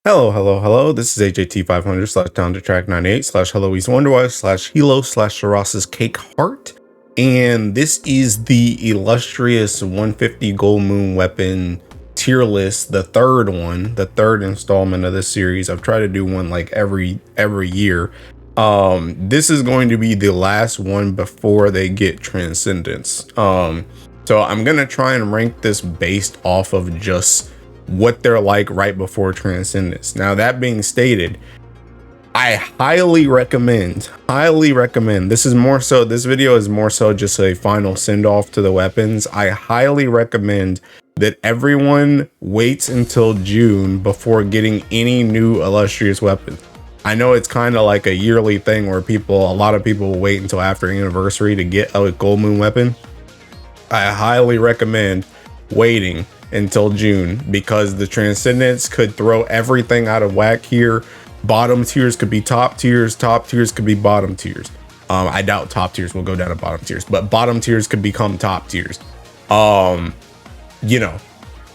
Hello. This is AJT500 slash down to track 98 slash Heloise Wonderwise slash Hilo slash Shiraz's Cake Heart. And this is the Illustrious 150 Gold Moon Weapon tier list, the third installment of this series. I've tried to do one like every year. This is going to be the last one before they get Transcendence. So I'm gonna try and rank this based off of just what they're like right before Transcendence. Now, that being stated, I highly recommend, this video is more so just a final send-off to the weapons. I highly recommend that everyone waits until June before getting any new Illustrious weapon. I know it's kind of like a yearly thing where a lot of people wait until after anniversary to get a Gold Moon weapon. I highly recommend waiting until June, because the Transcendence could throw everything out of whack here. Bottom tiers could be top tiers could be bottom tiers. I doubt top tiers will go down to bottom tiers, but bottom tiers could become top tiers. You know,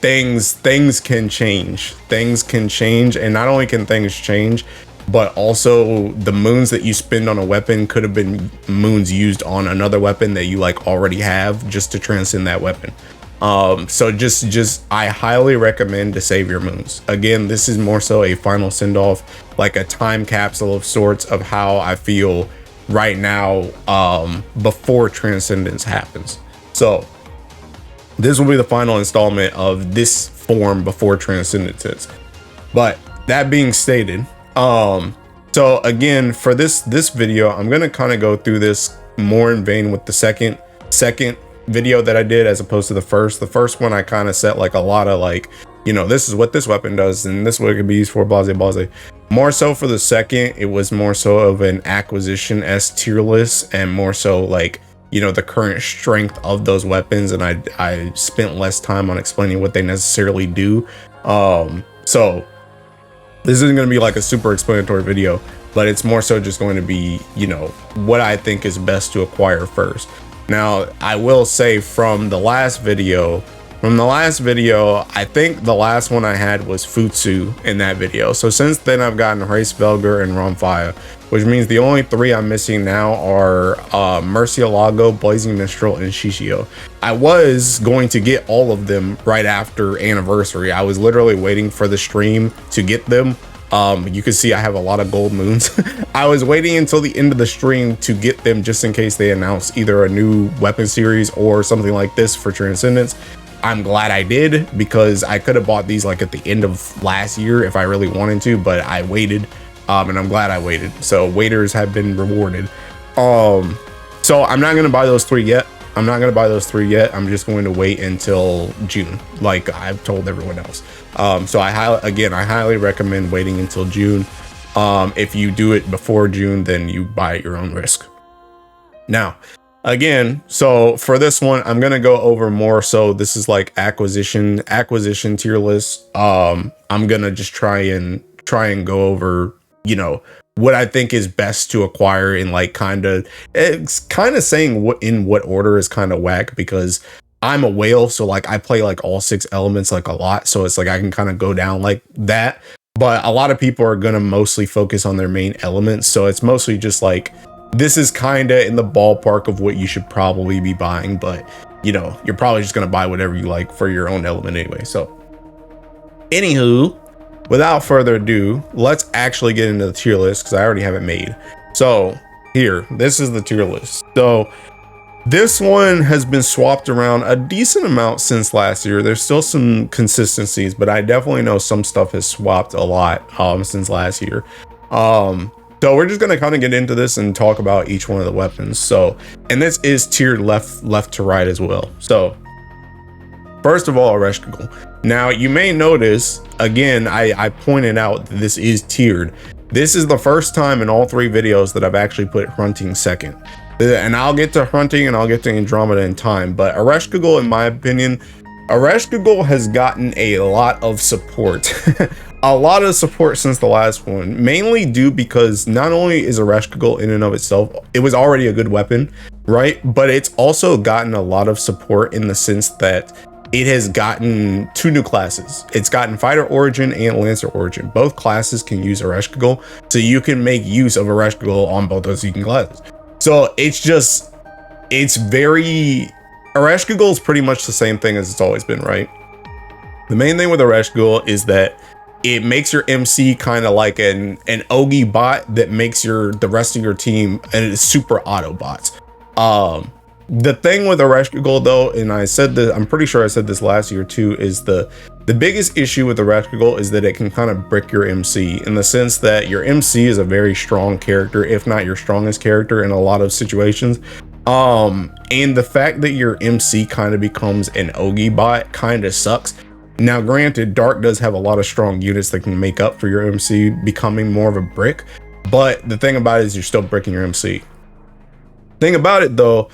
things can change, and not only can things change, but also the moons that you spend on a weapon could have been moons used on another weapon that you like already have just to transcend that weapon. So just I highly recommend to save your moons. Again, this is more so a final send-off, like a time capsule of sorts of how I feel right now before Transcendence happens. So this will be the final installment of this form before Transcendence hits. But that being stated, so again, for this video, I'm gonna kind of go through this more in vain with the second video that I did as opposed to the first. The first one I kind of set like a lot of like, you know, this is what this weapon does and this is what it could be used for, blase. More so for the second, it was more so of an acquisition S tier list, and more so like, you know, the current strength of those weapons, and I spent less time on explaining what they necessarily do. So this isn't going to be like a super explanatory video, but it's more so just going to be, you know, what I think is best to acquire first. Now, I will say from the last video, I think the last one I had was Futsu in that video. So since then, I've gotten Hraesvelgr and Rhomphaia, which means the only three I'm missing now are Murcielago, Blazing Mistral, and Shishio. I was going to get all of them right after Anniversary. I was literally waiting for the stream to get them. You can see I have a lot of gold moons. I was waiting until the end of the stream to get them just in case they announce either a new weapon series or something like this for Transcendence. I'm glad I did, because I could have bought these like at the end of last year if I really wanted to, but I waited, and I'm glad I waited. So waiters have been rewarded. So I'm not going to buy those three yet. I'm just going to wait until June, like I've told everyone else. So I highly recommend waiting until June. If you do it before June, then you buy at your own risk. Now, again, so for this one, I'm gonna go over more so this is like acquisition tier list. I'm gonna just try and go over, you know, what I think is best to acquire in like it's kind of saying what in what order is kind of whack, because I'm a whale, so like I play like all 6 elements like a lot, so it's like I can kind of go down like that. But a lot of people are gonna mostly focus on their main elements, so it's mostly just like this is kind of in the ballpark of what you should probably be buying, but you know, you're probably just gonna buy whatever you like for your own element anyway. So anywho, without further ado, let's actually get into the tier list, because I already have it made. So here, this is the tier list. So this one has been swapped around a decent amount since last year. There's still some consistencies, but I definitely know some stuff has swapped a lot since last year. So we're just gonna kind of get into this and talk about each one of the weapons. So, and this is tiered left to right as well. So first of all, Ereshkigal. Now you may notice, again, I pointed out that this is tiered. This is the first time in all 3 videos that I've actually put Hrunting second. And I'll get to Hrunting and I'll get to Andromeda in time. But Ereshkigal, in my opinion, Ereshkigal has gotten a lot of support. A lot of support since the last one, mainly due because not only is Ereshkigal in and of itself, it was already a good weapon, right? But it's also gotten a lot of support in the sense that it has gotten 2 new classes. It's gotten Fighter Origin and Lancer Origin. Both classes can use Ereshkigal, so you can make use of Ereshkigal on both those Sinkin classes. So it's very, Ereshkigal is pretty much the same thing as it's always been, right? The main thing with Ereshkigal is that it makes your MC kind of like an Ogi bot that makes the rest of your team and it's super auto bots. The thing with Ereshkigal though, and I said this, I'm pretty sure I said this last year too, is the biggest issue with Ereshkigal is that it can kind of brick your MC in the sense that your MC is a very strong character, if not your strongest character in a lot of situations. And the fact that your MC kind of becomes an Ogi bot kind of sucks. Now, granted, Dark does have a lot of strong units that can make up for your MC becoming more of a brick, but the thing about it is you're still bricking your MC. Thing about it though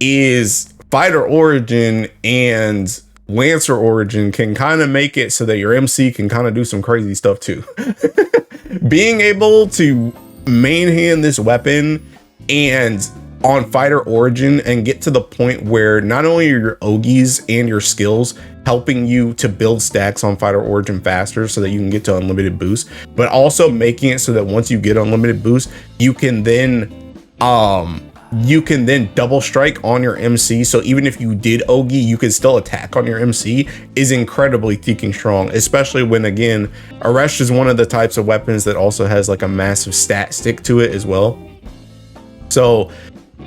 is Fighter Origin and Lancer Origin can kind of make it so that your MC can kind of do some crazy stuff too. Being able to main hand this weapon and on Fighter Origin and get to the point where not only are your Ogis and your skills helping you to build stacks on Fighter Origin faster so that you can get to unlimited boost, but also making it so that once you get unlimited boost, you can then double strike on your MC. So even if you did Ogi, you can still attack on your MC is incredibly freaking strong, especially when, again, Eresh is one of the types of weapons that also has like a massive stat stick to it as well. So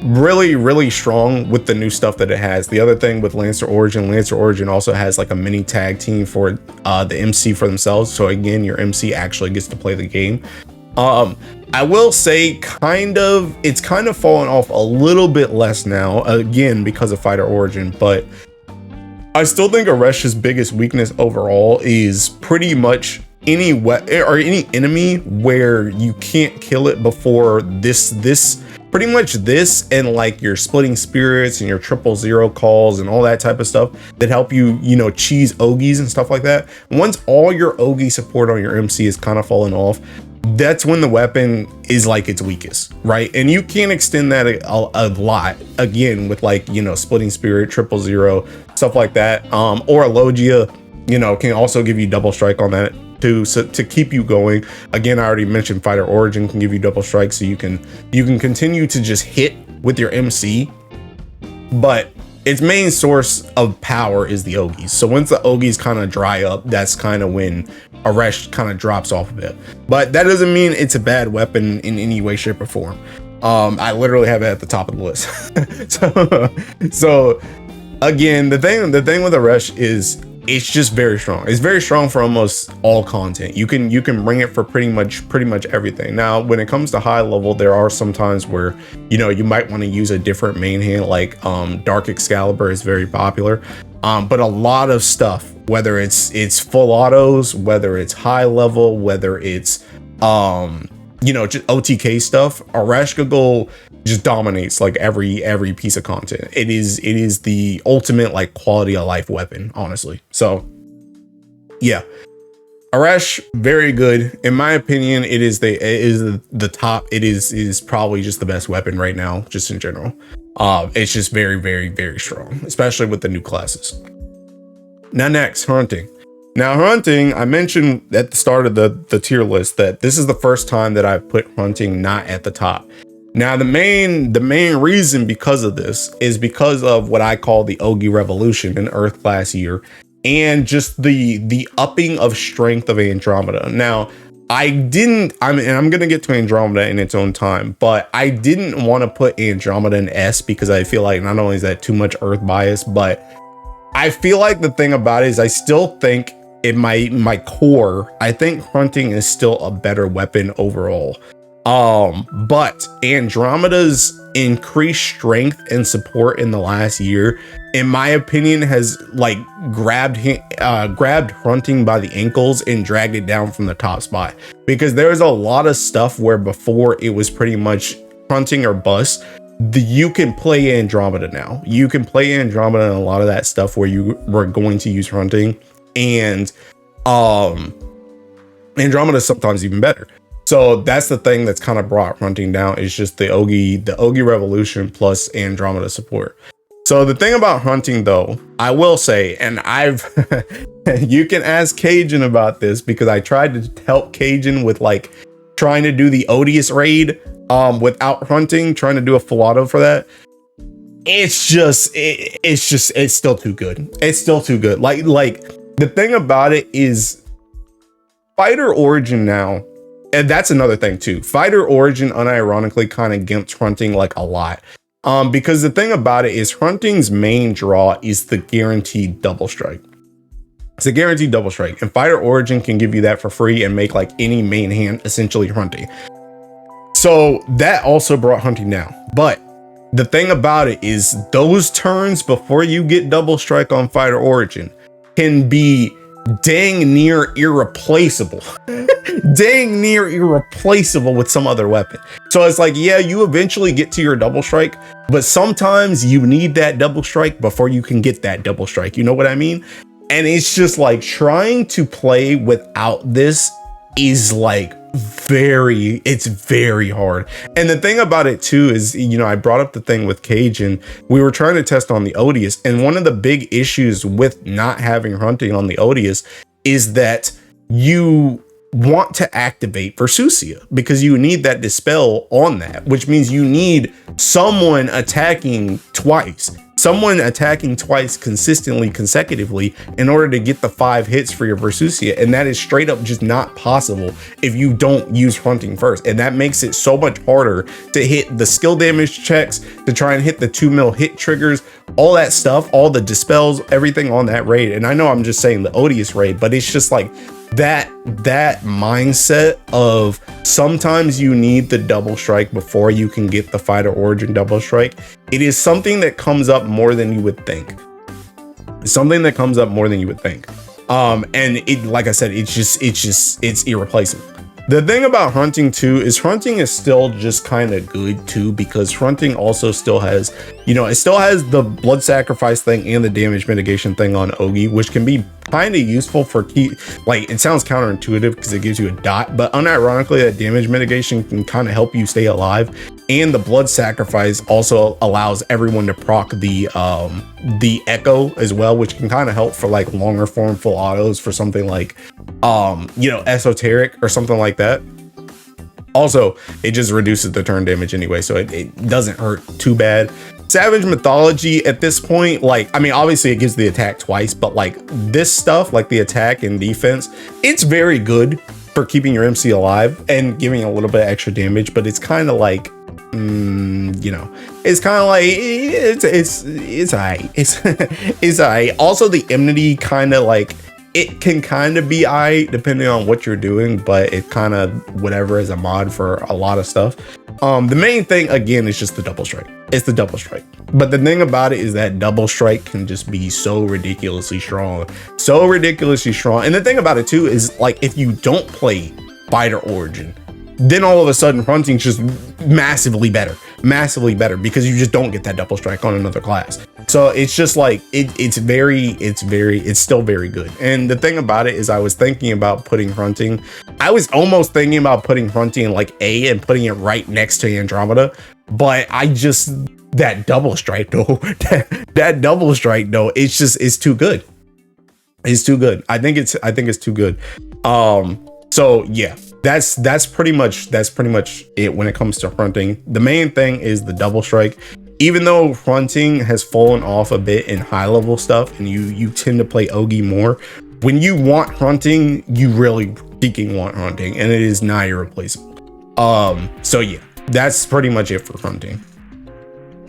really, really strong with the new stuff that it has. The other thing with Lancer Origin also has like a mini tag team for the MC for themselves. So again, your MC actually gets to play the game. I will say it's kind of fallen off a little bit less now, again, because of Fighter Origin, but I still think Eresh's biggest weakness overall is pretty much any enemy where you can't kill it before pretty much this and like your splitting spirits and your 000 calls and all that type of stuff that help you, cheese Ogis and stuff like that. Once all your Ogi support on your MC is kind of fallen off, that's when the weapon is like its weakest, right? And you can't extend that a lot, again, with like, splitting spirit, 000, stuff like that. Or Logia, can also give you double strike on that too, so to keep you going. Again, I already mentioned Fighter Origin can give you double strike, so you can continue to just hit with your MC, but its main source of power is the Ogis. So once the Ogis kind of dry up, that's kind of when Eresh kind of drops off of it. But that doesn't mean it's a bad weapon in any way, shape, or form. I literally have it at the top of the list. so again, the thing with Eresh is it's just very strong. It's very strong for almost all content. You can bring it for pretty much everything. Now, when it comes to high level, there are some times where you might want to use a different main hand, like Dark Excalibur is very popular. But a lot of stuff, whether it's full autos, whether it's high level, whether it's just OTK stuff, Ereshkigal just dominates like every piece of content. It is the ultimate like quality of life weapon, honestly. So yeah, Eresh, very good in my opinion. It is the top. It is probably just the best weapon right now, just in general. It's just very, very, very strong, especially with the new classes. Now next, Hrunting. Now Hrunting, I mentioned at the start of the tier list that this is the first time that I've put Hrunting not at the top. Now the main reason because of this is because of what I call the Ogi Revolution in Earth class year, and just the upping of strength of Andromeda. Now I'm gonna get to Andromeda in its own time, but I didn't want to put Andromeda in S because I feel like not only is that too much Earth bias, but I feel like the thing about it is I still think in my core, I think Hrunting is still a better weapon overall. But Andromeda's increased strength and support in the last year, in my opinion, has like grabbed Hrunting by the ankles and dragged it down from the top spot. Because there's a lot of stuff where before it was pretty much Hrunting or bust. You can play Andromeda now. You can play Andromeda and a lot of that stuff where you were going to use Hrunting, and Andromeda is sometimes even better. So that's the thing that's kind of brought Hrunting down, is just the Ogi Revolution plus Andromeda support. So the thing about Hrunting, though, I will say, and I've you can ask Cajun about this, because I tried to help Cajun with like trying to do the Odious raid without Hrunting, trying to do a full auto for that. It's still too good. It's still too good. Like the thing about it is Fighter Origin now, and that's another thing too. Fighter Origin unironically kind of gimps Hrunting like a lot. Because the thing about it is Hrunting's main draw is the guaranteed double strike. It's a guaranteed double strike, and Fighter Origin can give you that for free and make like any main hand essentially Hrunting. So that also brought Hrunting down. But the thing about it is those turns before you get double strike on Fighter Origin can be dang near irreplaceable. Dang near irreplaceable with some other weapon. So it's like, yeah, you eventually get to your double strike, but sometimes you need that double strike before you can get that double strike. You know what I mean? And it's just like trying to play without this is like it's very hard. And the thing about it too is, you know, I brought up the thing with Cajun. We were trying to test on the Odious, and one of the big issues with not having Hrunting on the Odious is that you want to activate Versusia because you need that dispel on that, which means you need someone attacking twice consistently consecutively in order to get the 5 hits for your Versusia, and that is straight up just not possible if you don't use Hrunting first. And that makes it so much harder to hit the skill damage checks, to try and hit the 2 mil hit triggers, all that stuff, all the dispels, everything on that raid. And I know I'm just saying the Odious raid, but it's just like that mindset of sometimes you need the double strike before you can get the Fighter Origin double strike. It is something that comes up more than you would think. It's something that comes up more than you would think. And it, like I said, it's irreplaceable. The thing about Hrunting too is Hrunting is still just kind of good too, because Hrunting also still has, you know, it still has the blood sacrifice thing and the damage mitigation thing on Ogi, which can be kind of useful for like, it sounds counterintuitive because it gives you a dot, but unironically that damage mitigation can kind of help you stay alive. And the blood sacrifice also allows everyone to proc the echo as well, which can kind of help for like longer form full autos for something like you know, esoteric or something like that. Also, it just reduces the turn damage anyway, so it doesn't hurt too bad. Savage Mythology at this point, like, I mean, obviously it gives the attack twice, but like this stuff, like the attack and defense, it's very good for keeping your MC alive and giving a little bit of extra damage, but it's kind of like, you know, it's kind of like it's aight. It's aight. Also, the enmity kind of like, it can kind of be aight depending on what you're doing, but it kind of whatever is a mod for a lot of stuff. The main thing again is just the double strike. It's the double strike. But the thing about it is that double strike can just be so ridiculously strong. And the thing about it too is, like, if you don't play Fighter Origin, then all of a sudden Hrunting's just massively better because you just don't get that double strike on another class. So it's just like it's still very good. And the thing about it is, I was thinking about putting Hrunting. I was almost thinking about putting Hrunting in like A and putting it right next to Andromeda, but that double strike though, that double strike though, it's too good. It's too good. I think it's too good. So yeah, that's pretty much it when it comes to Hrunting. The main thing is the double strike. Even though Hrunting has fallen off a bit in high level stuff and you tend to play Ogi more, when you want Hrunting, you really freaking want Hrunting, and it is not irreplaceable. So yeah, that's pretty much it for Hrunting.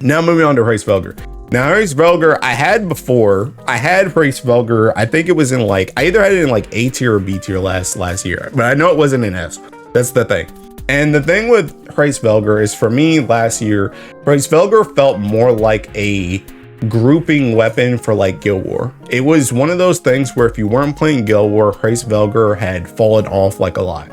Now moving on to Hraesvelgr. Now Hraesvelgr, I had Hraesvelgr, I think it was in like, I either had it in like A tier or B tier last year, but I know it wasn't in S. That's the thing. And the thing with Hraesvelgr is, for me last year, Hraesvelgr felt more like a grouping weapon for like Guild War. It was one of those things where if you weren't playing Guild War, Hraesvelgr had fallen off like a lot.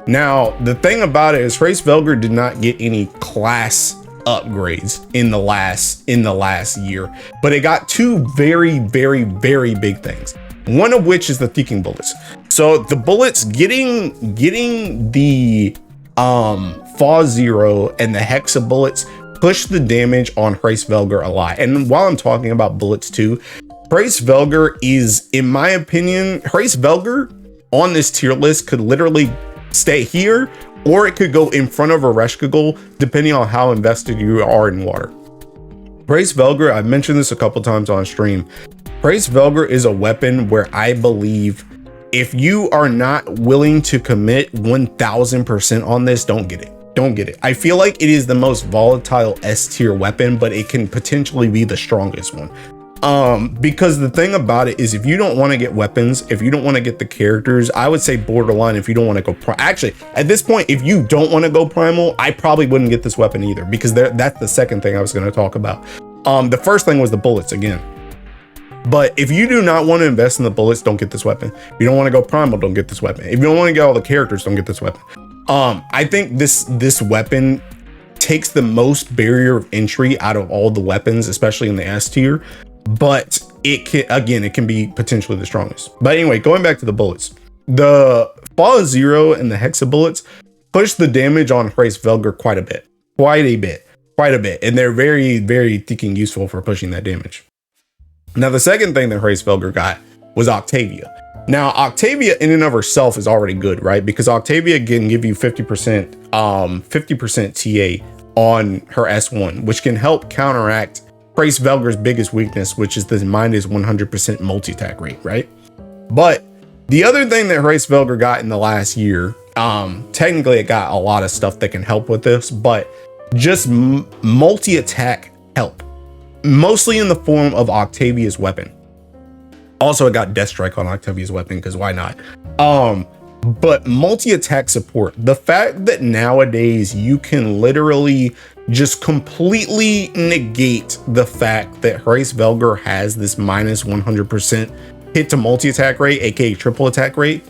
Now, the thing about it is Hraesvelgr did not get any class upgrades in the last year, but it got 2 very, very, very big things. One of which is the Thinking Bullets. So the bullets, getting the Fa0 and the Hexa bullets push the damage on Hraesvelgr a lot. And while I'm talking about bullets too, Hraesvelgr is, in my opinion, Hraesvelgr on this tier list could literally stay here, or it could go in front of Ereshkigal, depending on how invested you are in water. Hraesvelgr, I've mentioned this a couple times on stream. Hraesvelgr is a weapon where I believe if you are not willing to commit 1000% on this, don't get it. Don't get it. I feel like it is the most volatile S tier weapon, but it can potentially be the strongest one. Because the thing about it is, if you don't want to get weapons, if you don't want to get the characters, I would say borderline if you don't want to go actually, at this point, if you don't want to go primal, I probably wouldn't get this weapon either, because that's the second thing I was going to talk about. The first thing was the bullets again. But if you do not want to invest in the bullets, don't get this weapon. If you don't want to go primal, don't get this weapon. If you don't want to get all the characters, don't get this weapon. I think this weapon takes the most barrier of entry out of all the weapons, especially in the S tier. But it can be potentially the strongest. But anyway, going back to the bullets, the Fall of Zero and the Hexa bullets push the damage on Hraesvelgr quite a bit, and they're very, very freaking useful for pushing that damage. Now, the second thing that Hraesvelgr got was Octavia. Now, Octavia in and of herself is already good, right? Because Octavia can give you 50% TA on her S1, which can help counteract Hraesvelgr's biggest weakness, which is the minus 100% multi-attack rate, right? But the other thing that Hraesvelgr got in the last year, technically it got a lot of stuff that can help with this, but just multi-attack help, mostly in the form of Octavia's weapon. Also, it got Death Strike on Octavia's weapon, because why not? But multi-attack support, the fact that nowadays you can literally just completely negate the fact that Hraesvelgr has this minus 100% hit to multi-attack rate, aka triple attack rate.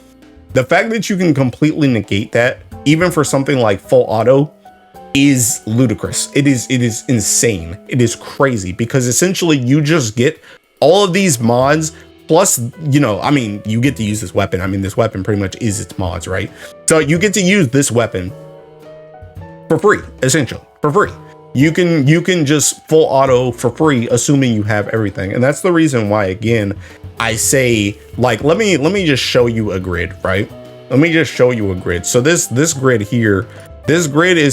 The fact that you can completely negate that, even for something like full auto, is ludicrous. It is insane. It is crazy, because essentially you just get all of these mods. Plus, you know, I mean, you get to use this weapon. I mean, this weapon pretty much is its mods, right? So you get to use this weapon for free, essentially, for free. You can just full auto for free, assuming you have everything. And that's the reason why, again, I say, like, let me just show you a grid, right? Let me just show you a grid. So this grid here, this grid here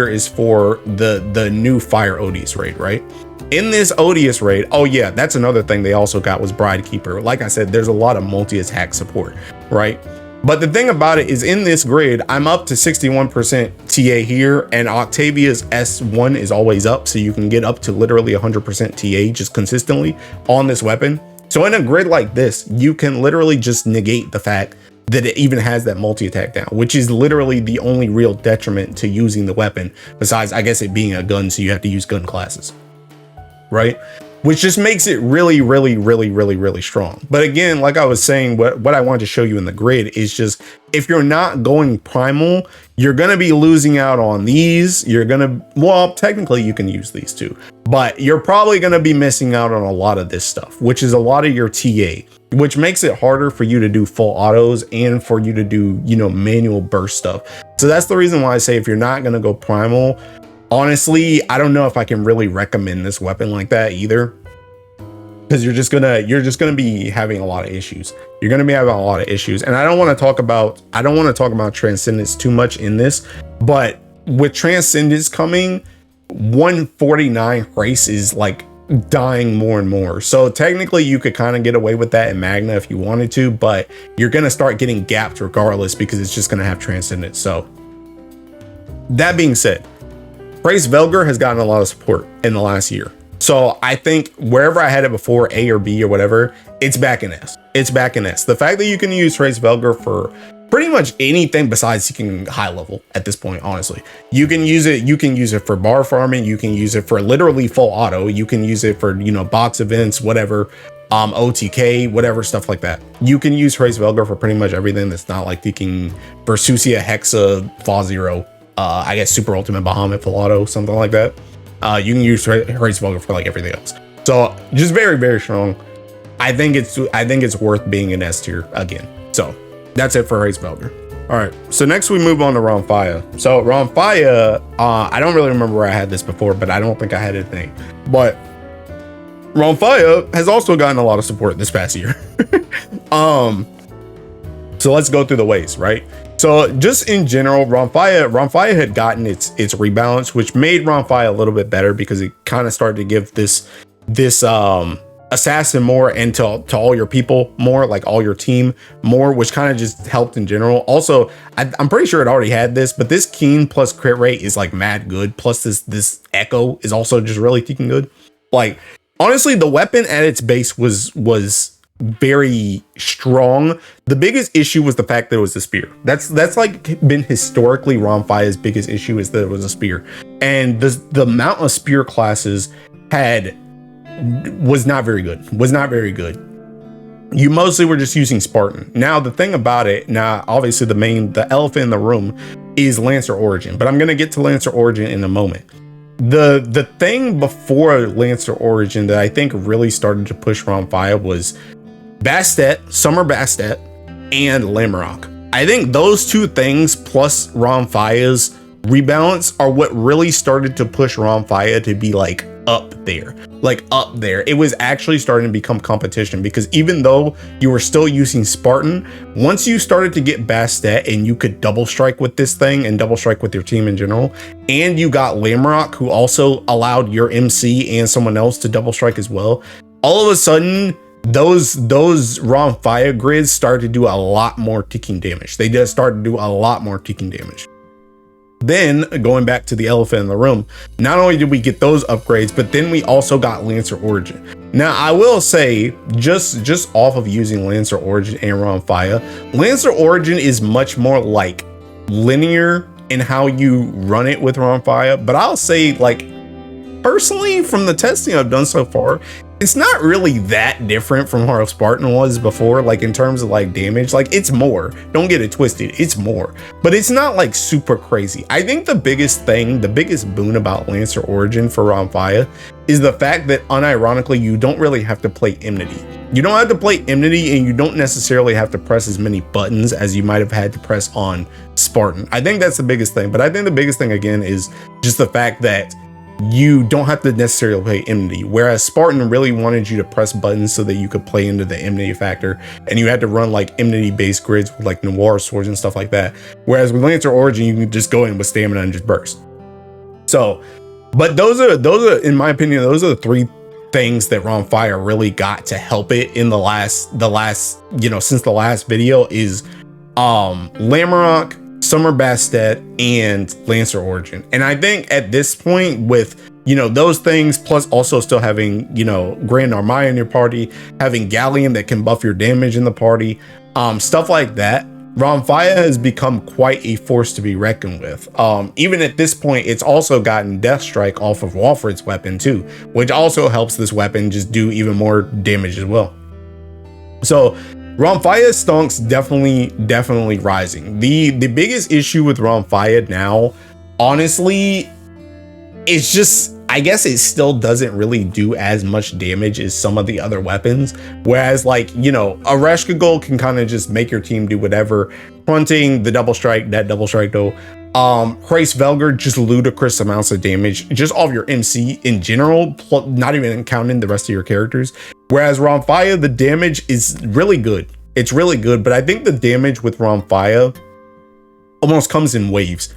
is for the new Fire Odious raid, right? In this Odious raid, oh yeah, that's another thing they also got was Bride Keeper. Like I said, there's a lot of multi-attack support, right? But the thing about it is, in this grid, I'm up to 61% TA here, and Octavia's S1 is always up, so you can get up to literally 100% TA just consistently on this weapon. So in a grid like this, you can literally just negate the fact that it even has that multi-attack down, which is literally the only real detriment to using the weapon, besides, I guess, it being a gun, so you have to use gun classes, right? Which just makes it really, really, really, really, really strong. But again, like I was saying, what I wanted to show you in the grid is just, if you're not going primal, you're going to be losing out on these. You're going to, well, technically you can use these too, but you're probably going to be missing out on a lot of this stuff, which is a lot of your TA, which makes it harder for you to do full autos and for you to do, you know, manual burst stuff. So that's the reason why I say, if you're not going to go primal, honestly, I don't know if I can really recommend this weapon like that either, because you're just gonna be having a lot of issues. You're gonna be having a lot of issues, and I don't want to talk about Transcendence too much in this, but with Transcendence coming, 149 race is like dying more and more. So technically, you could kind of get away with that in Magna if you wanted to, but you're gonna start getting gapped regardless, because it's just gonna have Transcendence. So that being said, Hraesvelgr has gotten a lot of support in the last year. So I think wherever I had it before, A or B or whatever, it's back in S. It's back in S. The fact that you can use Hraesvelgr for pretty much anything besides seeking high level at this point, honestly. You can use it for bar farming, you can use it for literally full auto, you can use it for, you know, box events, whatever, OTK, whatever, stuff like that. You can use Hraesvelgr for pretty much everything that's not like thinking Versusia, Hexa, Fall Zero, I guess Super Ultimate Bahamut, full auto, something like that. You can use Hraesvelgr for like everything else. So just very, very strong. I think it's worth being an S tier again. So that's it for Hraesvelgr. All right, so next we move on to Rhomphaia. So Rhomphaia, I don't really remember where I had this before, but I don't think I had anything. But Rhomphaia has also gotten a lot of support this past year. So let's go through the ways, right? So just in general, Rhomphaia had gotten its rebalance, which made Rhomphaia a little bit better because it kind of started to give this assassin more and to all your people more, like all your team more, which kind of just helped in general. Also, I'm pretty sure it already had this, but this keen plus crit rate is like mad good. Plus this echo is also just really freaking good. Like honestly, the weapon at its base was very strong. The biggest issue was the fact that it was a spear. That's like been historically Rhomphia's biggest issue, is that it was a spear, and the amount of spear classes was not very good. You mostly were just using Spartan. Now the thing about it, now obviously the elephant in the room is Lancer Origin, but I'm gonna get to Lancer Origin in a moment. The thing before Lancer Origin that I think really started to push Rhomphaia was Bastet, Summer Bastet, and Lamarok. I think those two things plus Rhomphia's rebalance are what really started to push Rhomphaia to be like up there. It was actually starting to become competition, because even though you were still using Spartan, once you started to get Bastet and you could double strike with this thing and double strike with your team in general, and you got Lamarok, who also allowed your MC and someone else to double strike as well, all of a sudden those Rhomphaia grids started to do a lot more ticking damage. They just started to do a lot more ticking damage. Then going back to the elephant in the room, not only did we get those upgrades, but then we also got Lancer Origin. Now I will say, just off of using Lancer Origin and Rhomphaia, Lancer Origin is much more like linear in how you run it with Rhomphaia, but I'll say, like, personally, from the testing I've done so far, it's not really that different from how Spartan was before, like in terms of like damage. Like it's more, don't get it twisted, it's more, but it's not like super crazy. I think the biggest boon about Lancer Origin for Rhomphaia is the fact that unironically, you don't really have to play Enmity. You don't have to play Enmity, and you don't necessarily have to press as many buttons as you might have had to press on Spartan. I think that's the biggest thing, but I think the biggest thing again is just the fact that you don't have to necessarily play enmity, whereas Spartan really wanted you to press buttons so that you could play into the enmity factor, and you had to run like enmity based grids with like noir swords and stuff like that, whereas with Lancer Origin you can just go in with stamina and just burst. So but those are in my opinion, those are the three things that Rhomphaia really got to help it in the last since the last video is Lamarok, Summer Bastet, and Lancer Origin. And I think at this point, with those things, plus also still having Grand Armaya in your party, having Galleon that can buff your damage in the party, stuff like that, Rhomphaia has become quite a force to be reckoned with. Even at this point, it's also gotten Death Strike off of Walfred's weapon too, which also helps this weapon just do even more damage as well. So Rhomphaia stonks definitely rising. The biggest issue with Rhomphaia now, honestly, it's just, I guess it still doesn't really do as much damage as some of the other weapons. Whereas like, Ereshkigal can kind of just make your team do whatever. Hrunting, that double strike though. Hraesvelgr, just ludicrous amounts of damage just off your MC in general, not even counting the rest of your characters. Whereas Rhomphaia, the damage is really good. It's really good, but I think the damage with Rhomphaia almost comes in waves.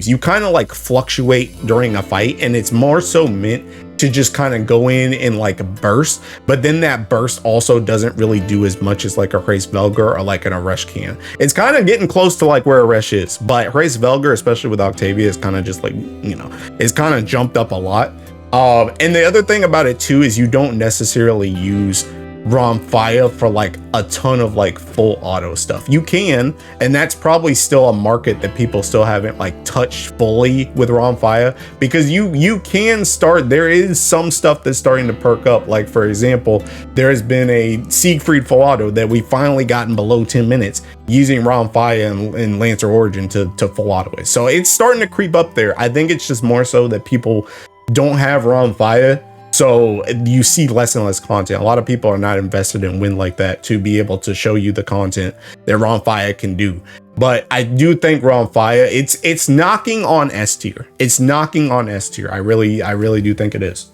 You kind of like fluctuate during a fight, and it's more so meant to just kind of go in and like burst, but then that burst also doesn't really do as much as like a Hraesvelgr or like an Eresh can. It's kind of getting close to like where Eresh is, but Hraesvelgr, especially with Octavia, is kind of just like, it's kind of jumped up a lot. And the other thing about it too is you don't necessarily use Rhomphaia for like a ton of like full auto stuff. You can, and that's probably still a market that people still haven't like touched fully with Rhomphaia, because you can start, there is some stuff that's starting to perk up. Like for example, there has been a Siegfried full auto that we finally gotten below 10 minutes using Rhomphaia and Lancer Origin to full auto it. So it's starting to creep up there. I think it's just more so that people don't have Rhomphaia So you see less and less content. A lot of people are not invested in win like that to be able to show you the content that Rhomphaia can do. But I do think Rhomphaia, it's knocking on S tier. It's knocking on S tier. I really do think it is.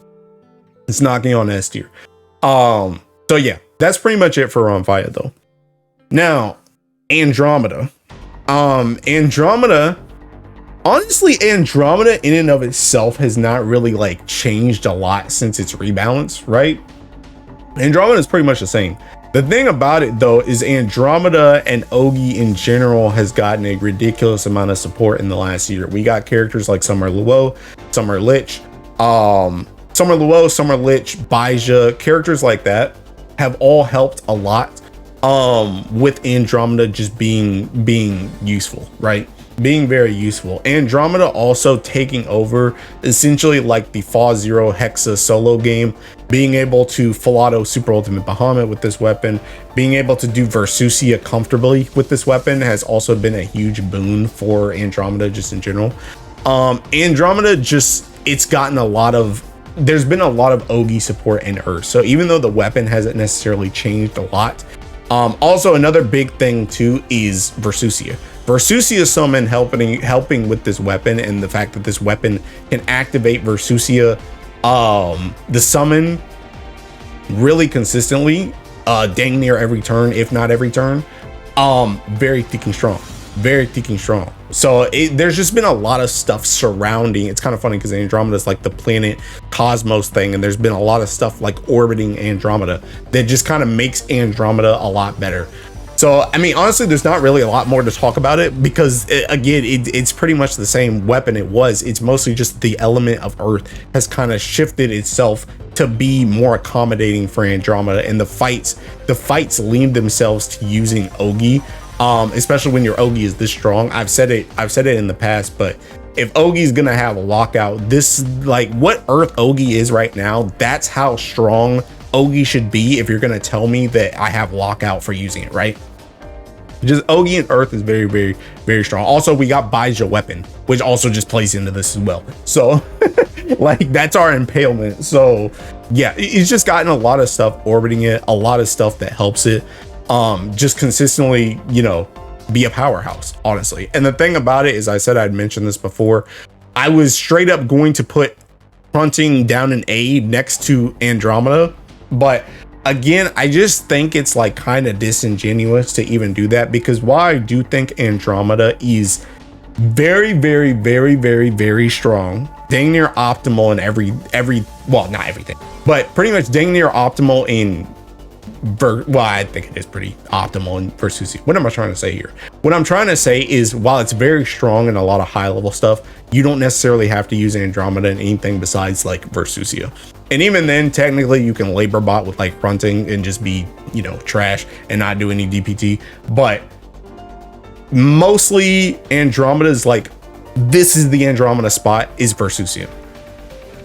It's knocking on S tier. So yeah, that's pretty much it for Rhomphaia though. Now, Andromeda. Andromeda, honestly, Andromeda in and of itself has not really like changed a lot since its rebalance, right? Andromeda is pretty much the same. The thing about it though is Andromeda and Ogi in general has gotten a ridiculous amount of support in the last year. We got characters like Summer Luo, Summer Lich, Baija, characters like that have all helped a lot with Andromeda just being useful, right? Being very useful. Andromeda also taking over essentially like the Fa Zero Hexa solo game, being able to full auto Super Ultimate Bahamut with this weapon, being able to do Versusia comfortably with this weapon has also been a huge boon for Andromeda just in general. Andromeda just, it's gotten there's been a lot of Ogi support in Earth. So even though the weapon hasn't necessarily changed a lot, also another big thing too is Versusia. Versusia summon helping with this weapon, and the fact that this weapon can activate Versusia the summon really consistently, dang near every turn, if not every turn, very thick and strong. So there's just been a lot of stuff surrounding. It's kind of funny because Andromeda is like the planet cosmos thing, and there's been a lot of stuff like orbiting Andromeda that just kind of makes Andromeda a lot better. So I mean, honestly, there's not really a lot more to talk about it because it's pretty much the same weapon it was. It's mostly just the element of Earth has kind of shifted itself to be more accommodating for Andromeda, and the fights lean themselves to using Ogi. Especially when your Ogi is this strong. I've said it in the past, but if Ogi's gonna have a lockout, this, like what Earth Ogi is right now, that's how strong Ogi should be if you're gonna tell me that I have lockout for using it, right? Just Ogi and Earth is very, very, very strong. Also, we got Baija weapon, which also just plays into this as well. So like that's our impalement. So yeah, it's just gotten a lot of stuff orbiting it, a lot of stuff that helps it just consistently, you know, be a powerhouse, honestly. And the thing about it is, I said I'd mentioned this before, I was straight up going to put Hrunting down an A next to Andromeda, but again, I just think it's like kind of disingenuous to even do that, because while I do think Andromeda is very, very, very, very, very strong, dang near optimal in every well, not everything, but pretty much dang near optimal in well, I think it is pretty optimal in Versusia. What am I trying to say here? What I'm trying to say is, while it's very strong in a lot of high level stuff, you don't necessarily have to use Andromeda in anything besides like Versusia. And even then, technically you can labor bot with like Hrunting and just be, you know, trash and not do any DPT. But mostly Andromeda is like, this is the Andromeda spot is Versusia.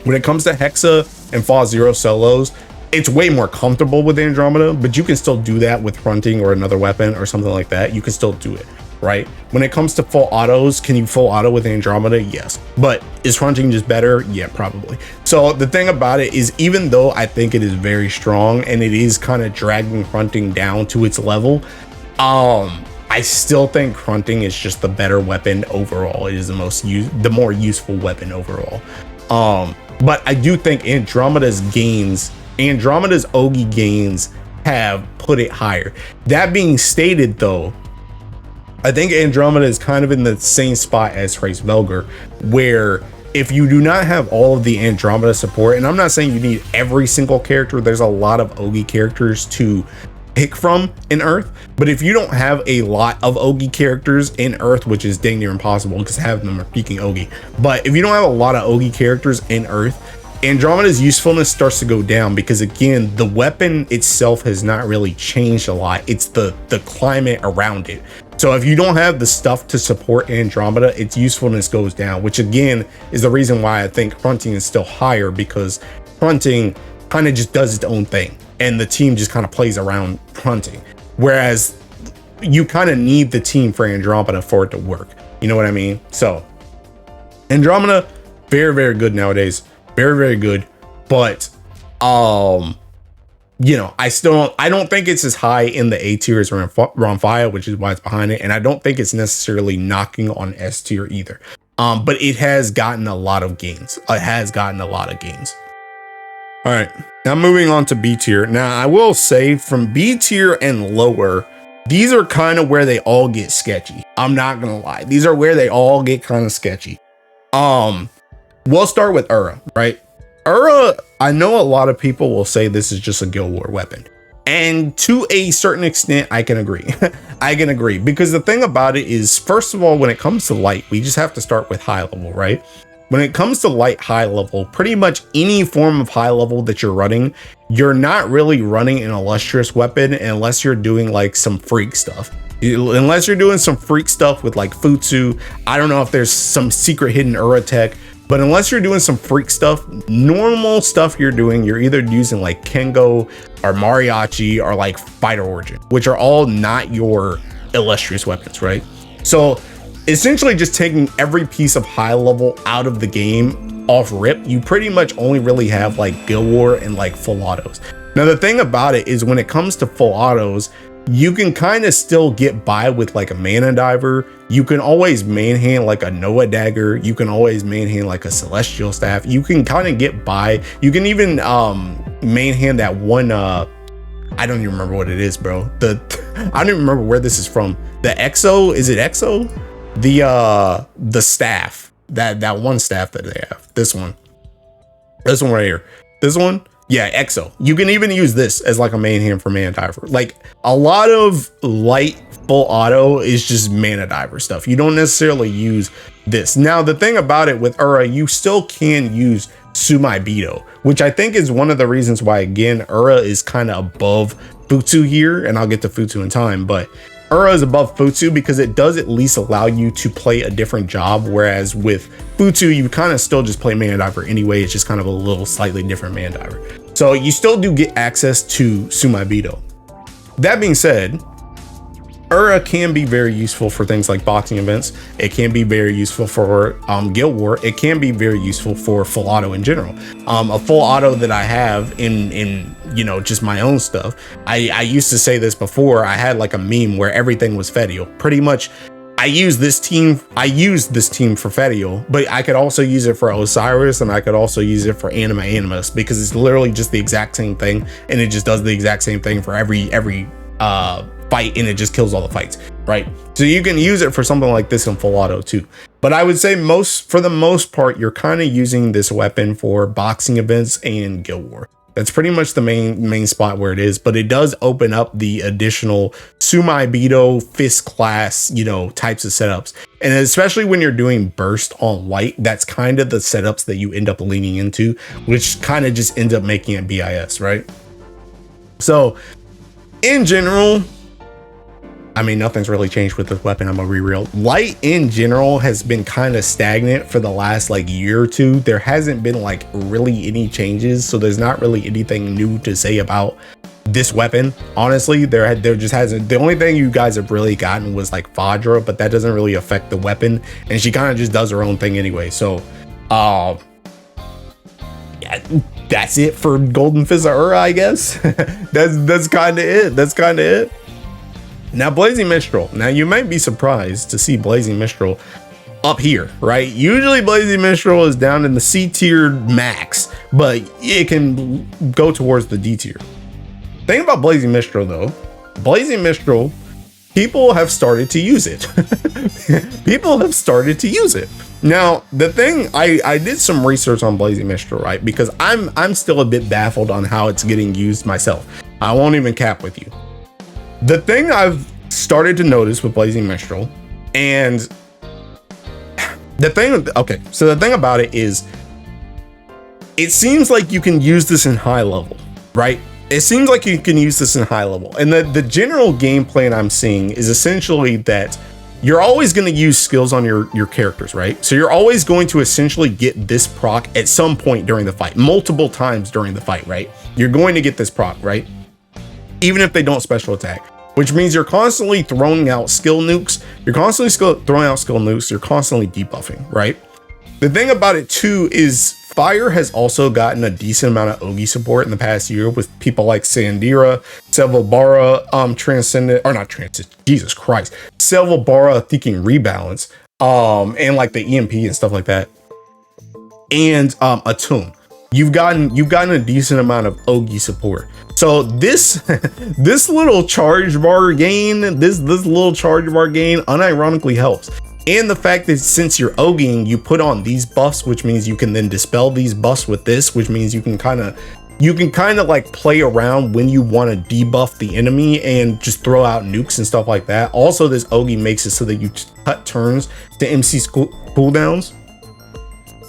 When it comes to Hexa and Fa Zero solos, it's way more comfortable with Andromeda, but you can still do that with Hrunting or another weapon or something like that. You can still do it, right? When it comes to full autos, can you full auto with Andromeda? Yes. But is Hrunting just better? Yeah, probably. So the thing about it is, even though I think it is very strong and it is kind of dragging Hrunting down to its level, I still think Hrunting is just the better weapon overall. It is the more useful weapon overall. But I do think Andromeda's Ogi gains have put it higher. That being stated though, I think Andromeda is kind of in the same spot as Hraesvelgr, where if you do not have all of the Andromeda support, and I'm not saying you need every single character, there's a lot of Ogi characters to pick from in Earth, but if you don't have a lot of Ogi characters in Earth, which is dang near impossible because half of them are peaking Ogi, but if you don't have a lot of Ogi characters in Earth, Andromeda's usefulness starts to go down, because again, the weapon itself has not really changed a lot. It's the climate around it. So if you don't have the stuff to support Andromeda, its usefulness goes down, which again is the reason why I think Hrunting is still higher, because Hrunting kind of just does its own thing and the team just kind of plays around Hrunting, whereas you kind of need the team for Andromeda for it to work. You know what I mean? So Andromeda, very, very good nowadays. Very, very good. But You know, I don't think it's as high in the A tier as Rhomphaia, which is why it's behind it. And I don't think it's necessarily knocking on S tier either. But it has gotten a lot of gains. It has gotten a lot of gains. All right, now moving on to B tier. Now I will say from B tier and lower, these are kind of where they all get sketchy. I'm not gonna lie. These are where they all get kind of sketchy. We'll start with Ura, right? Ura, I know a lot of people will say this is just a Guild War weapon. And to a certain extent, I can agree. I can agree because the thing about it is, first of all, when it comes to light, we just have to start with high level, right? When it comes to light high level, pretty much any form of high level that you're running, you're not really running an illustrious weapon unless you're doing like some freak stuff. Unless you're doing some freak stuff with like Futsu. I don't know if there's some secret hidden Ura tech. But unless you're doing some freak stuff, normal stuff you're doing, you're either using like Kengo or Mariachi or like Fighter Origin, which are all not your illustrious weapons, right? So essentially just taking every piece of high level out of the game off rip, you pretty much only really have like Guild War and like full autos. Now the thing about it is when it comes to full autos, you can kind of still get by with like a mana diver. You can always manhand like a Noah dagger. You can always manhand like a celestial staff. You can kind of get by. You can even manhand that one I don't even remember what it is, bro. I don't even remember where this is from. The Exo, is it Exo? The staff. That one staff that they have. This one right here. This one. Yeah, Exo. You can even use this as like a main hand for Mana Diver. Like a lot of light full auto is just Mana Diver stuff. You don't necessarily use this. Now, the thing about it with Ura, you still can use Sumaibito, which I think is one of the reasons why, again, Ura is kind of above Futsu here. And I'll get to Futsu in time, but Ura is above Futsu because it does at least allow you to play a different job. Whereas with Futsu, you kind of still just play Mana Diver anyway. It's just kind of a little slightly different Mana Diver. So you still do get access to Sumaibito. That being said, Ura can be very useful for things like boxing events. It can be very useful for Guild War. It can be very useful for full auto in general. A full auto that I have in you know, just my own stuff. I used to say this before. I had like a meme where everything was Fedial. Pretty much, I use this team for Fedial, but I could also use it for Osiris and I could also use it for Anima Animus because it's literally just the exact same thing, and it just does the exact same thing for every fight, and it just kills all the fights, right? So you can use it for something like this in full auto too. But I would say for the most part, you're kind of using this weapon for boxing events and Guild War. That's pretty much the main spot where it is, but it does open up the additional Sumaibito fist class, you know, types of setups. And especially when you're doing burst on light, that's kind of the setups that you end up leaning into, which kind of just ends up making it BIS, right? So in general, I mean, nothing's really changed with this weapon. I'm gonna rereal. Light in general has been kind of stagnant for the last like year or two. There hasn't been like really any changes, so there's not really anything new to say about this weapon. Honestly, there just hasn't. The only thing you guys have really gotten was like Fadra, but that doesn't really affect the weapon, and she kind of just does her own thing anyway. So, yeah, that's it for Golden Fist of Ura, I guess. that's kind of it. That's kind of it. Now, Blazing Mistral. Now, you might be surprised to see Blazing Mistral up here, right? Usually, Blazing Mistral is down in the C tier max, but it can go towards the D tier. Thing about Blazing Mistral, though, Blazing Mistral, people have started to use it. People have started to use it. Now, the thing, I did some research on Blazing Mistral, right? Because I'm still a bit baffled on how it's getting used myself. I won't even cap with you. The thing I've started to notice with Blazing Mistral, and the thing about it is, it seems like you can use this in high level, right? It seems like you can use this in high level. And the general game plan I'm seeing is essentially that you're always going to use skills on your characters, right? So you're always going to essentially get this proc at some point during the fight, multiple times during the fight, right? You're going to get this proc, right? Even if they don't special attack, which means you're constantly throwing out skill nukes. You're constantly throwing out skill nukes. You're constantly debuffing, right? The thing about it too is Fire has also gotten a decent amount of Ogi support in the past year with people like Sandira, Selvalbara, Transcendent, or not Transcendent, Jesus Christ, Selvalbara Thinking Rebalance, and like the EMP and stuff like that. And Attune. You've gotten a decent amount of Ogi support. So this this little charge bar gain, unironically helps. And the fact that since you're Oging, you put on these buffs, which means you can then dispel these buffs with this, which means you can kind of like play around when you want to debuff the enemy and just throw out nukes and stuff like that. Also, this Ogi makes it so that you cut turns to MC cooldowns.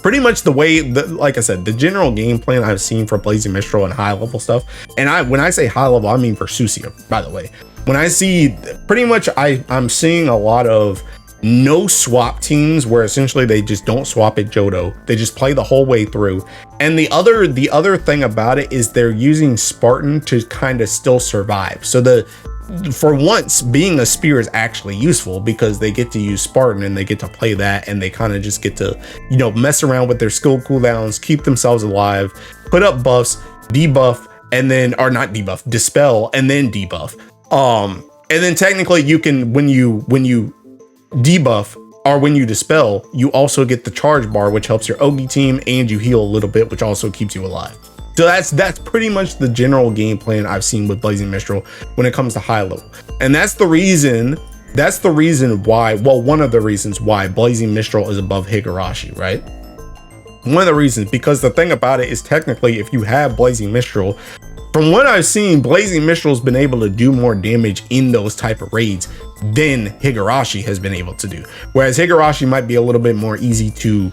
Pretty much the way, like I said, the general game plan I've seen for Blazing Mistral and high level stuff. And when I say high level, I mean for Shishio, by the way. When I see, pretty much I'm seeing a lot of no swap teams where essentially they just don't swap at Johto. They just play the whole way through. And the other thing about it is they're using Spartan to kind of still survive. So for once, being a spear is actually useful because they get to use Spartan and they get to play that, and they kind of just get to, you know, mess around with their skill cooldowns, keep themselves alive, put up buffs, debuff, and then, or not debuff, dispel, and then debuff. And then technically you can, when you debuff or when you dispel, you also get the charge bar, which helps your Ogi team, and you heal a little bit, which also keeps you alive. So that's pretty much the general game plan I've seen with Blazing Mistral when it comes to high level. And that's the reason why, well, one of the reasons why Blazing Mistral is above Higurashi, right? One of the reasons, because the thing about it is technically if you have Blazing Mistral, from what I've seen, Blazing Mistral's been able to do more damage in those type of raids than Higurashi has been able to do. Whereas Higurashi might be a little bit more easy to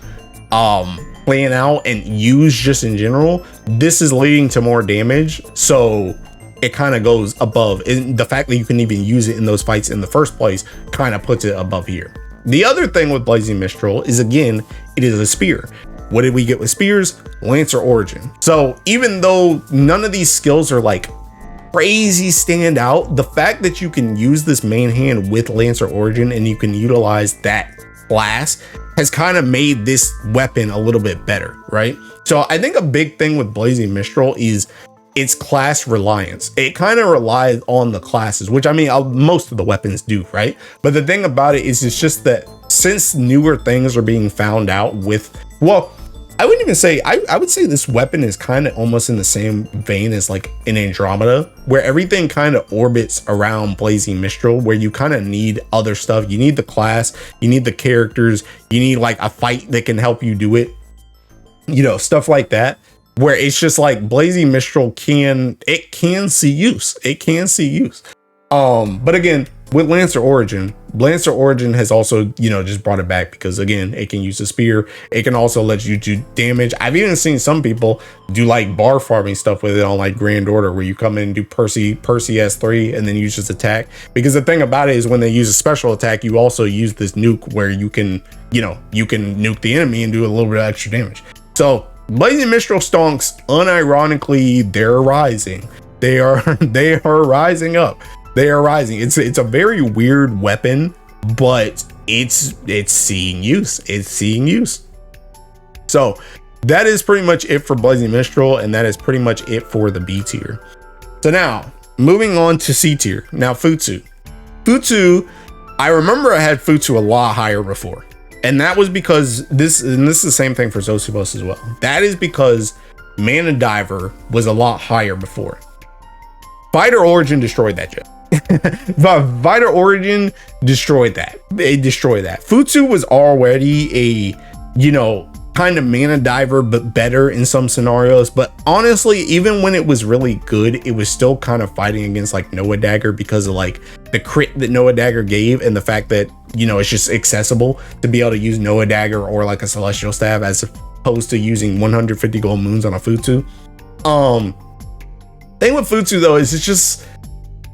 plan out and use just in general. This is leading to more damage, so it kind of goes above. And the fact that you can even use it in those fights in the first place kind of puts it above here. The other thing with Blazing Mistral is, again, it is a spear. What did we get with spears? Lancer Origin. So even though none of these skills are like crazy stand out, the fact that you can use this main hand with Lancer Origin and you can utilize that class has kind of made this weapon a little bit better, right? So I think a big thing with Blazing Mistral is its class reliance. It kind of relies on the classes, which I mean, most of the weapons do, right? But the thing about it is, it's just that since newer things are being found out with, well, I wouldn't even say, I would say this weapon is kind of almost in the same vein as like an Andromeda, where everything kind of orbits around Blazing Mistral, where you kind of need other stuff. You need the class, you need the characters, you need like a fight that can help you do it, you know, stuff like that, where it's just like Blazing Mistral can see use. It can see use. But again, with Lancer Origin has also, you know, just brought it back because, again, it can use a spear. It can also let you do damage. I've even seen some people do like bar farming stuff with it on like Grand Order, where you come in and do Percy S3 and then use just attack. Because the thing about it is, when they use a special attack, you also use this nuke where you can, you know, you can nuke the enemy and do a little bit of extra damage. So Blazing Mistral stonks, unironically, they're rising. They are rising up. They are rising. It's a very weird weapon, but it's seeing use. It's seeing use. So that is pretty much it for Blazing Mistral, and that is pretty much it for the B tier. So now moving on to C tier. Now Futsu, I remember I had Futsu a lot higher before, and that was because this is the same thing for Zosimos as well. That is because Mana Diver was a lot higher before. Fighter Origin destroyed that shit. Fighter Origin destroyed that. It destroyed that. Futsu was already a, you know, kind of Mana Diver, but better in some scenarios. But honestly, even when it was really good, it was still kind of fighting against like Noah Dagger because of like the crit that Noah Dagger gave, and the fact that, you know, it's just accessible to be able to use Noah Dagger or like a Celestial Staff as opposed to using 150 gold moons on a Futsu. Thing with Futsu though is, it's just,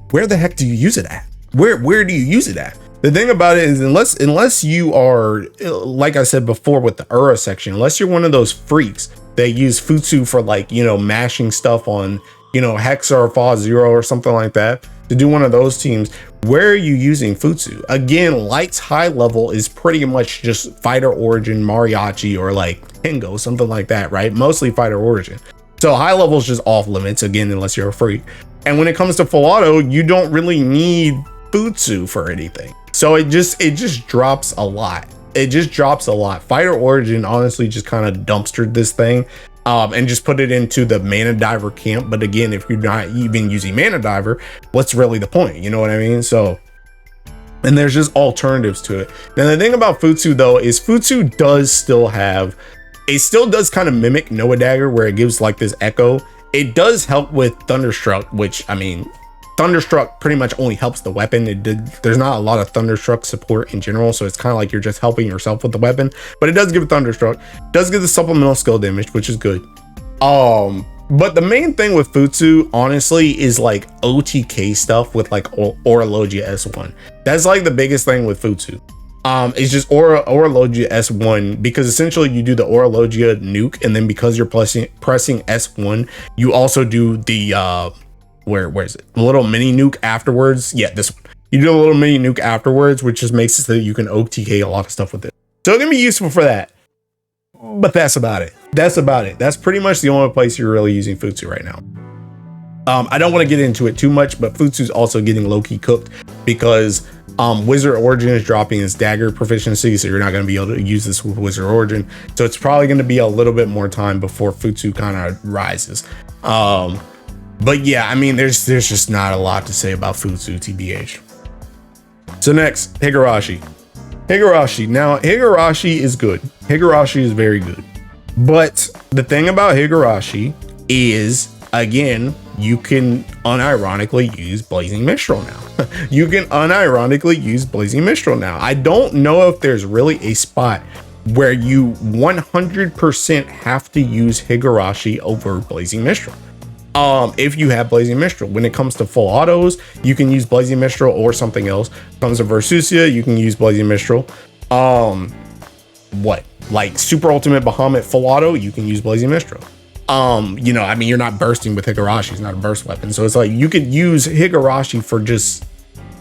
where the heck do you use it at? Where do you use it at? The thing about it is, unless you are, like I said before with the Ura section, unless you're one of those freaks that use Futsu for like, you know, mashing stuff on, you know, Hexa or Fa Zero or something like that, to do one of those teams, where are you using Futsu? Again, Light's high level is pretty much just Fighter Origin, Mariachi, or like Tengo, something like that, right? Mostly fighter origin. So high level is just off limits, again, unless you're a freak. And when it comes to full auto, you don't really need Futsu for anything. So it just drops a lot. It just drops a lot. Fighter origin honestly just kind of dumpstered this thing and just put it into the mana diver camp. But again, if you're not even using mana diver, what's really the point? You know what I mean? So, and there's just alternatives to it. Now the thing about Futsu though is Futsu does still have, it still does kind of mimic Noah Dagger where it gives like this echo. It does help with Thunderstruck, which I mean, Thunderstruck pretty much only helps the weapon. There's not a lot of Thunderstruck support in general, so it's kind of like you're just helping yourself with the weapon, but it does give Thunderstruck, does give the supplemental skill damage, which is good. But the main thing with Futsu, honestly, is like OTK stuff with like Orologia S1. That's like the biggest thing with Futsu. It's just Orologia S1, because essentially you do the Orologia nuke, and then because you're pressing S1, you also do the where is it? The little mini nuke afterwards. Yeah, this one. You do a little mini nuke afterwards, which just makes it so that you can OTK a lot of stuff with it. So it can be useful for that. But that's about it. That's about it. That's pretty much the only place you're really using Futsu right now. I don't want to get into it too much, but Futsu's also getting low-key cooked because Wizard Origin is dropping its dagger proficiency, so you're not going to be able to use this with Wizard Origin. So it's probably going to be a little bit more time before Futsu kind of rises. But yeah, I mean, there's just not a lot to say about Futsu, TBH. So next, Higurashi. Now, Higurashi is good. Higurashi is very good. But the thing about Higurashi is, again, you can unironically use Blazing Mistral now. You can unironically use Blazing Mistral now. I don't know if there's really a spot where you 100% have to use Higurashi over Blazing Mistral. If you have Blazing Mistral. When it comes to full autos, you can use Blazing Mistral or something else. When it comes to Versusia, you can use Blazing Mistral. Like Super Ultimate Bahamut full auto, you can use Blazing Mistral. You know, I mean, you're not bursting with Higurashi, it's not a burst weapon. So it's like you could use Higurashi for just,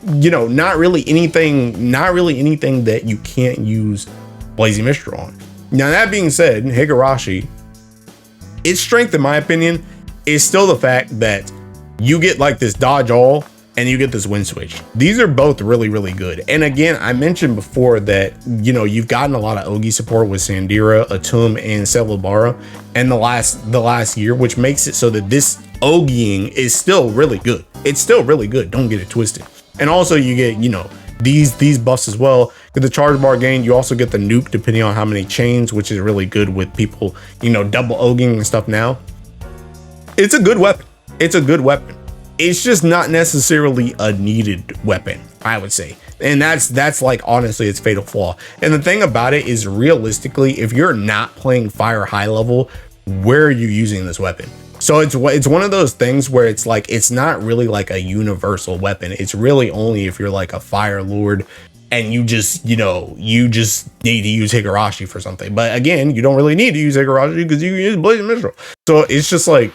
you know, not really anything that you can't use Blazing Mistral on. Now, that being said, Higurashi, its strength, in my opinion, is still the fact that you get like this dodge all and you get this wind switch. These are both really, really good. And again, I mentioned before that, you know, you've gotten a lot of Ogi support with Sandira, Atum, and Celebara in the last year, which makes it so that this Ogiing is still really good. It's still really good. Don't get it twisted. And also you get, you know, these buffs as well. Get the charge bar gain. You also get the nuke depending on how many chains, which is really good with people, you know, double Ogiing and stuff now. It's a good weapon. It's a good weapon. It's just not necessarily a needed weapon, I would say. And that's like, honestly, its fatal flaw. And the thing about it is, realistically, if you're not playing fire high level, where are you using this weapon? So it's one of those things where it's like, it's not really like a universal weapon. It's really only if you're like a fire lord and you just, you know, you just need to use Higurashi for something. But again, you don't really need to use Higurashi because you can use Blazing Mistral. So it's just like,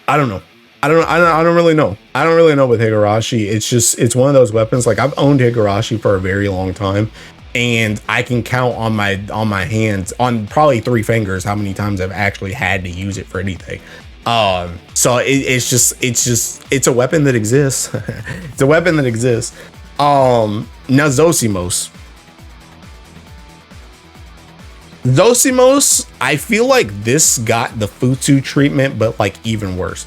I don't know. I don't really know. I don't really know with Higurashi. It's one of those weapons. Like, I've owned Higurashi for a very long time, and I can count on my hands, on probably 3 fingers, how many times I've actually had to use it for anything. So it's a weapon that exists. It's a weapon that exists. Now Zosimos, I feel like this got the Futsu treatment, but like even worse.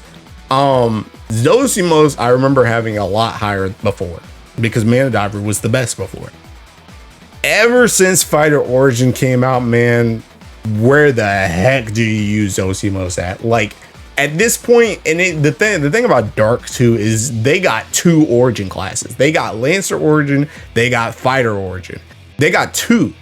Zosimos, I remember having a lot higher before because Mana Diver was the best before. Ever since Fighter Origin came out, man, where the heck do you use Zosimos at? Like, at this point, and the thing about Dark 2 is they got 2 Origin classes. They got Lancer Origin, they got Fighter Origin. They got 2.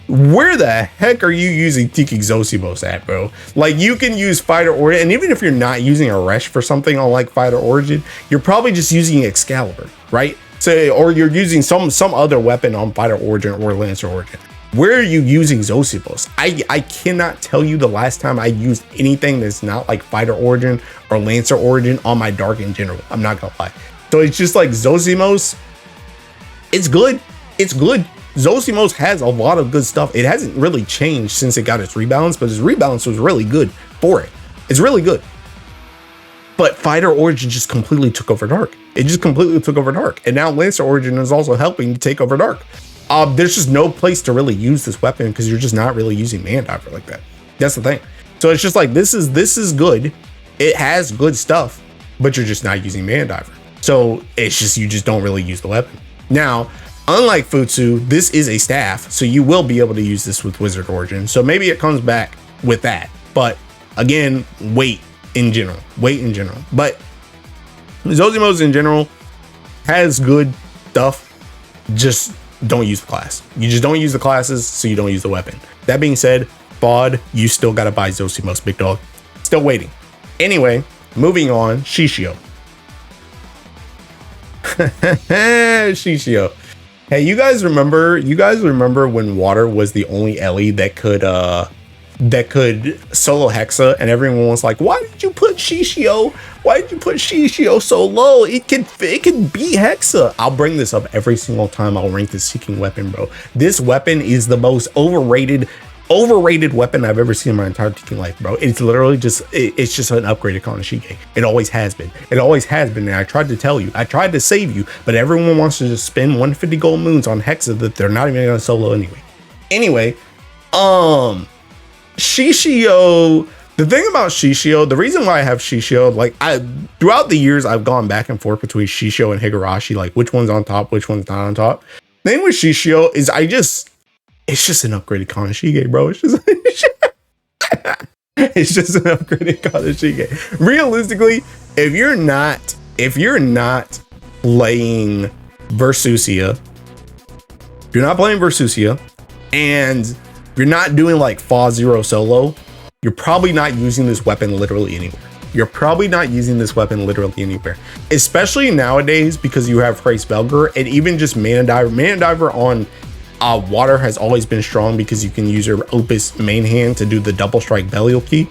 Where the heck are you using Tiki Zosimos at, bro? Like, you can use Fighter Origin, and even if you're not using a Resh for something on like Fighter Origin, you're probably just using Excalibur, right? So, or you're using some other weapon on Fighter Origin or Lancer Origin. Where are you using Zosimos? I cannot tell you the last time I used anything that's not like Fighter Origin or Lancer Origin on my Dark in general. I'm not gonna lie. So it's just like Zosimos, it's good. It's good. Zosimos has a lot of good stuff. It hasn't really changed since it got its rebalance, but its rebalance was really good for it. It's really good. But Fighter Origin just completely took over Dark. It just completely took over Dark. And now Lancer Origin is also helping to take over Dark. There's just no place to really use this weapon because you're just not really using Mandiver like that. That's the thing. So it's just like, this is good. It has good stuff, but you're just not using Mandiver. So it's just, you just don't really use the weapon. Now, unlike Futsu, this is a staff, so you will be able to use this with Wizard Origin. So maybe it comes back with that. But again, wait in general. But Zosimos in general has good stuff. Just don't use the class. You just don't use the classes, so you don't use the weapon. That being said, Bod, you still gotta buy Zosimos, big dog. Still waiting. Anyway, moving on, Shishio. Shishio. Hey, you guys remember when Water was the only Ellie that could solo Hexa, and everyone was like, why did you put Shishio? Why did you put Shishio so low? It can beat Hexa. I'll bring this up every single time I'll rank this Seeking weapon, bro. This weapon is the most overrated weapon I've ever seen in my entire teaching life, bro. It's literally just, it's just an upgraded Kanashige. It always has been. And I tried to tell you, I tried to save you, but everyone wants to just spend 150 gold moons on Hexa that they're not even gonna solo anyway. Shishio, the thing about Shishio, the reason why I have Shishio, like, throughout the years, I've gone back and forth between Shishio and Higurashi, like which one's on top, which one's not on top. The thing with Shishio is it's just an upgraded Kanashige, bro. It's just an upgraded Kanashige. Realistically, if you're not playing Versusia, and you're not doing like Fa Zero solo, you're probably not using this weapon literally anywhere. Especially nowadays, because you have Hraesvelgr and even just Mana Diver on Water has always been strong because you can use your Opus main hand to do the double strike Belial key.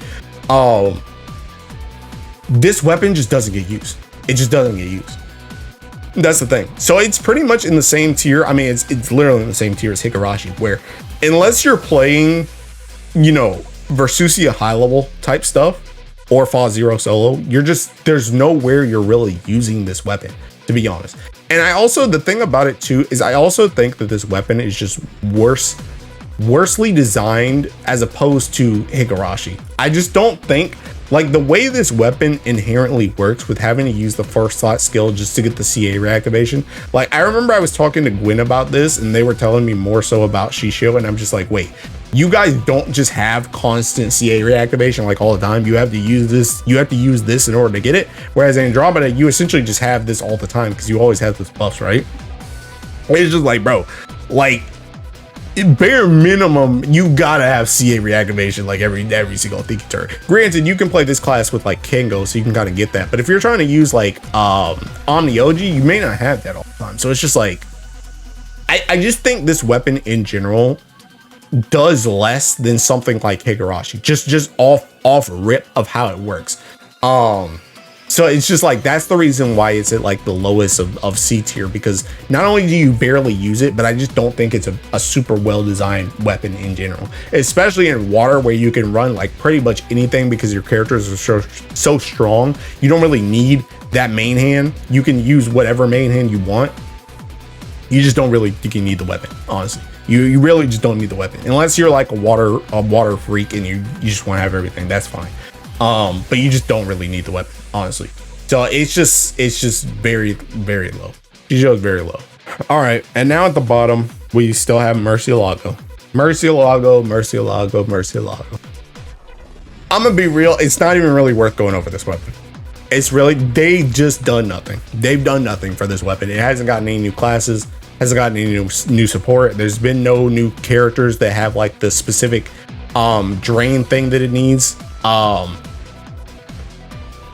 This weapon just doesn't get used. It just doesn't get used. That's the thing. So it's pretty much in the same tier. I mean, it's literally in the same tier as Higurashi, where unless you're playing, you know, Versusia high level type stuff or Fa Zero solo, there's nowhere you're really using this weapon, to be honest. And the thing about it too is I also think that this weapon is just worsely designed as opposed to Higurashi. I just don't think, like, the way this weapon inherently works with having to use the first slot skill just to get the CA reactivation. Like, I remember I was talking to Gwyn about this and they were telling me more so about Shishio, and I'm just like, wait, you guys don't just have constant CA reactivation like all the time. You have to use this in order to get it. Whereas Andromeda, you essentially just have this all the time because you always have this buffs, right? It's just like, bro, like, bare minimum, you gotta have CA reactivation like every single Thinking turn. Granted, you can play this class with like Kengo, so you can kind of get that. But if you're trying to use like Omni OG, you may not have that all the time. So it's just like, I just think this weapon in general does less than something like Higurashi, just off rip of how it works. So it's just like, that's the reason why it's at like the lowest of C tier, because not only do you barely use it, but I just don't think it's a super well designed weapon in general, especially in Water, where you can run like pretty much anything because your characters are so strong. You don't really need that main hand. You can use whatever main hand you want. You just don't really think you need the weapon, honestly. You really just don't need the weapon unless you're like a water freak and you just want to have everything. That's fine. But you just don't really need the weapon, honestly. So it's just very, very low. Shishio is very low. All right, and now at the bottom we still have Murcielago. I'm gonna be real. It's not even really worth going over this weapon. It's really, they've just done nothing. They've done nothing for this weapon. It hasn't gotten any new classes. Hasn't gotten any new support. There's been no new characters that have like the specific drain thing that it needs.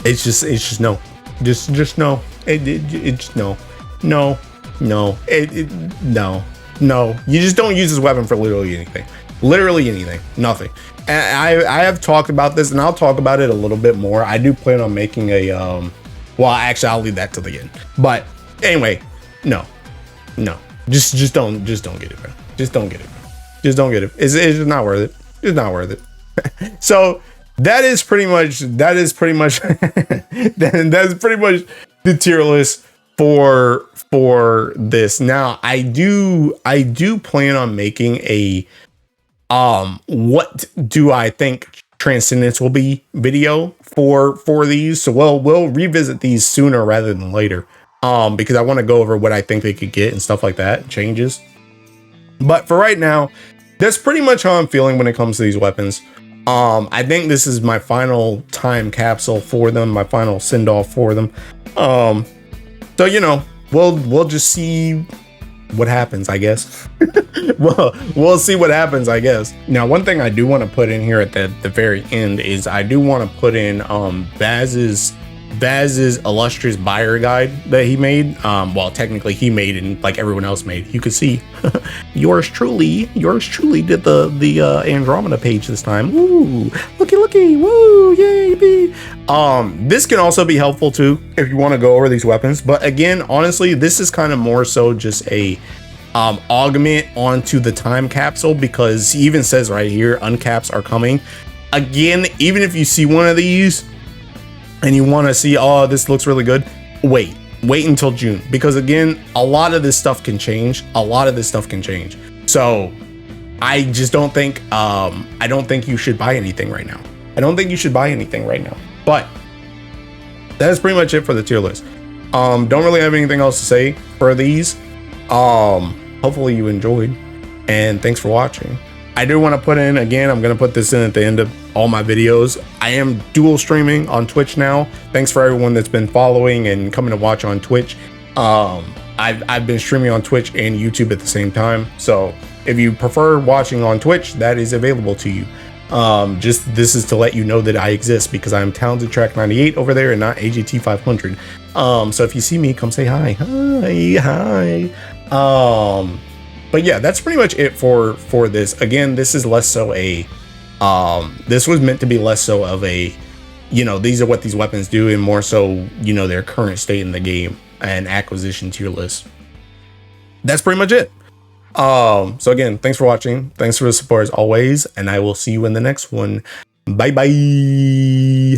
It's just no. Just no. It's no. No. You just don't use this weapon for literally anything. Nothing. And I have talked about this, and I'll talk about it a little bit more. I do plan on making a well, actually I'll leave that to the end. But anyway, no. Just don't get it, bro. Just don't get it. Just don't get it. It's just not worth it. It's not worth it. So that is pretty much that's pretty much the tier list for this. Now I do plan on making a what do I think Transcendence will be video for these. So we'll revisit these sooner rather than later, because I want to go over what I think they could get and stuff like that, changes. But for right now, that's pretty much how I'm feeling when it comes to these weapons. I think this is my final time capsule for them, my final send off for them. So you know, we'll just see what happens, I guess. we'll see what happens, I guess. Now, one thing I do want to put in here at the very end is I do want to put in Baz's illustrious buyer guide that he made. Well, technically he made and like everyone else made. You could see yours truly did the Andromeda page this time. Woo, looky, woo, yay. This can also be helpful too if you want to go over these weapons. But again, honestly, this is kind of more so just a augment onto the time capsule, because he even says right here, uncaps are coming. Again, even if you see one of these and you want to see, oh, this looks really good, wait until June, because again, a lot of this stuff can change. So I just don't think I don't think you should buy anything right now. But that is pretty much it for the tier list. Don't really have anything else to say for these. Hopefully you enjoyed, and thanks for watching. I do want to put in, again, I'm going to put this in at the end of all my videos. I am dual streaming on Twitch now. Thanks for everyone that's been following and coming to watch on Twitch. I've been streaming on Twitch and YouTube at the same time. So if you prefer watching on Twitch, that is available to you. Just this is to let you know that I exist, because I'm Talented Track 98 over there and not AGT 500. So if you see me, come say hi. But yeah, that's pretty much it for this. Again, this is less so a this was meant to be less so of a, you know, these are what these weapons do, and more so, you know, their current state in the game and acquisition tier list. That's pretty much it. So again, thanks for watching, thanks for the support as always, and I will see you in the next one. Bye bye.